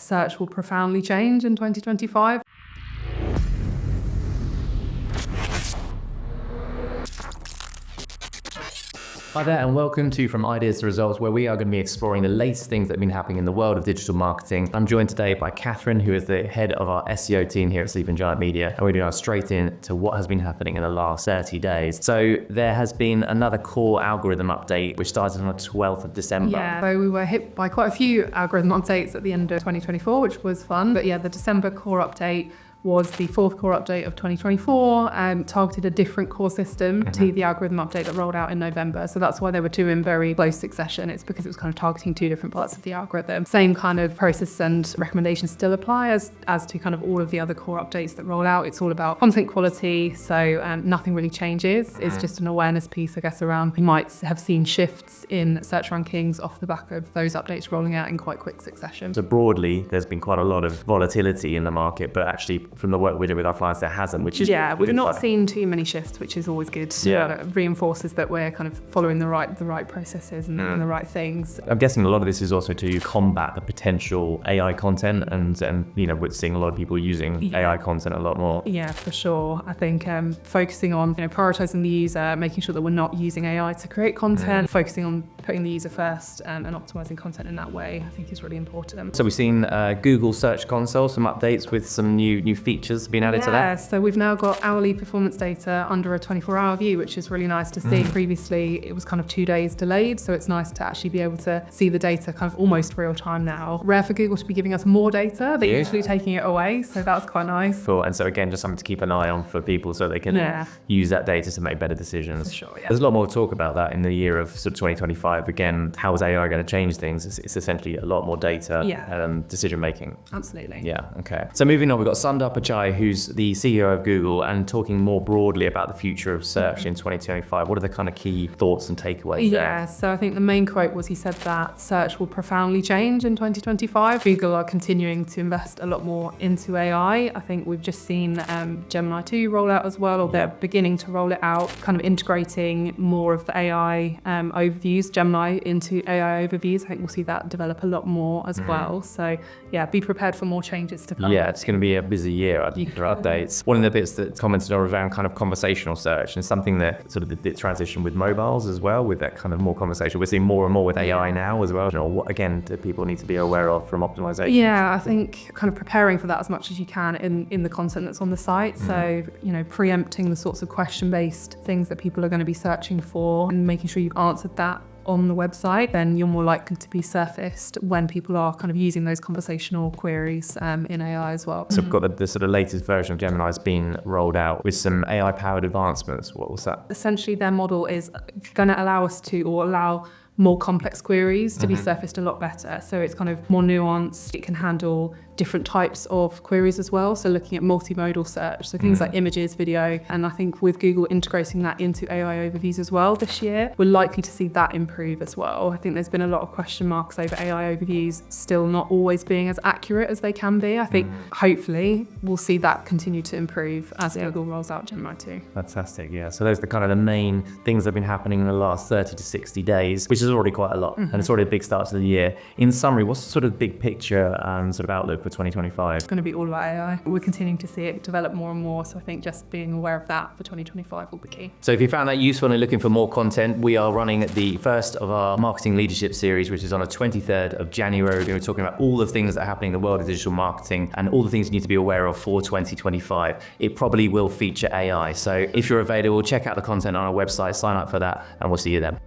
search will profoundly change in 2025. Hi there, and welcome to From Ideas to Results, where we are going to be exploring the latest things that have been happening in the world of digital marketing. I'm joined today by Catherine, who is the head of our SEO team here at Sleeping Giant Media, and we're going to go straight into what has been happening in the last 30 days. So there has been another core algorithm update, which started on the 12th of December. Yeah, so we were hit by quite a few algorithm updates at the end of 2024, which was fun. But yeah, the December core update was the fourth core update of 2024 and targeted a different core system to the algorithm update that rolled out in November. So that's why there were two in very close succession. It's because it was kind of targeting two different parts of the algorithm. Same kind of process and recommendations still apply as to kind of all of the other core updates that roll out. It's all about content quality, so nothing really changes. It's just an awareness piece, I guess, around we might have seen shifts in search rankings off the back of those updates rolling out in quite quick succession. So broadly, there's been quite a lot of volatility in the market, but actually from the work we do with our clients, there hasn't, which is we've not seen too many shifts, which is always good. Yeah. It reinforces that we're kind of following the right processes and the right things. I'm guessing a lot of this is also to combat the potential AI content, and we're seeing a lot of people using AI content a lot more. Yeah, for sure. I think focusing on prioritizing the user, making sure that we're not using AI to create content, focusing on putting the user first and optimizing content in that way, I think is really important. So we've seen Google Search Console, some updates with some new features being added to that. Yeah, so we've now got hourly performance data under a 24-hour view, which is really nice to see. Previously, it was kind of 2 days delayed, so it's nice to actually be able to see the data kind of almost real time now. Rare for Google to be giving us more data. They're usually taking it away, so that's quite nice. Cool. And so again, just something to keep an eye on for people so they can use that data to make better decisions. For sure, yeah. There's a lot more talk about that in the year of sort of 2025. Again, how is AI going to change things? It's essentially a lot more data and decision making. Absolutely. Yeah, okay. So moving on, we've got Sundar Pichai, who's the CEO of Google, and talking more broadly about the future of search in 2025. What are the kind of key thoughts and takeaways there? Yeah, so I think the main quote was he said that search will profoundly change in 2025. Google are continuing to invest a lot more into AI. I think we've just seen Gemini 2 roll out as well, or they're beginning to roll it out, kind of integrating more of the AI overviews, Gemini into AI overviews. I think we'll see that develop a lot more as well. So yeah, be prepared for more changes to come. Yeah, it's going to be a busy year for updates. One of the bits that commented on around kind of conversational search, and something that sort of the transition with mobiles as well, with that kind of more conversation. We're seeing more and more with AI now as well. What again do people need to be aware of from optimization? Yeah, I think kind of preparing for that as much as you can in the content that's on the site. So, preempting the sorts of question-based things that people are going to be searching for and making sure you've answered that on the website, then you're more likely to be surfaced when people are kind of using those conversational queries in AI as well. So we've got the sort of latest version of Gemini has been rolled out with some AI-powered advancements. What was that? Essentially, their model is going to allow us to, or allow more complex queries to be surfaced a lot better. So it's kind of more nuanced. It can handle different types of queries as well. So looking at multimodal search, so things like images, video, and I think with Google integrating that into AI overviews as well this year, we're likely to see that improve as well. I think there's been a lot of question marks over AI overviews still not always being as accurate as they can be. I think hopefully we'll see that continue to improve as Google rolls out Gemini 2. Fantastic, yeah. So those are the kind of the main things that have been happening in the last 30 to 60 days, which is already quite a lot, and it's already a big start to the year. In summary, what's the sort of big picture and sort of outlook for 2025? It's going to be all about AI. We're continuing to see it develop more and more, so I think just being aware of that for 2025 will be key. So if you found that useful and are looking for more content, we are running the first of our marketing leadership series, which is on the 23rd of January. We're going to be talking about all the things that are happening in the world of digital marketing and all the things you need to be aware of for 2025. It probably will feature AI. So if you're available, check out the content on our website, sign up for that, and we'll see you then.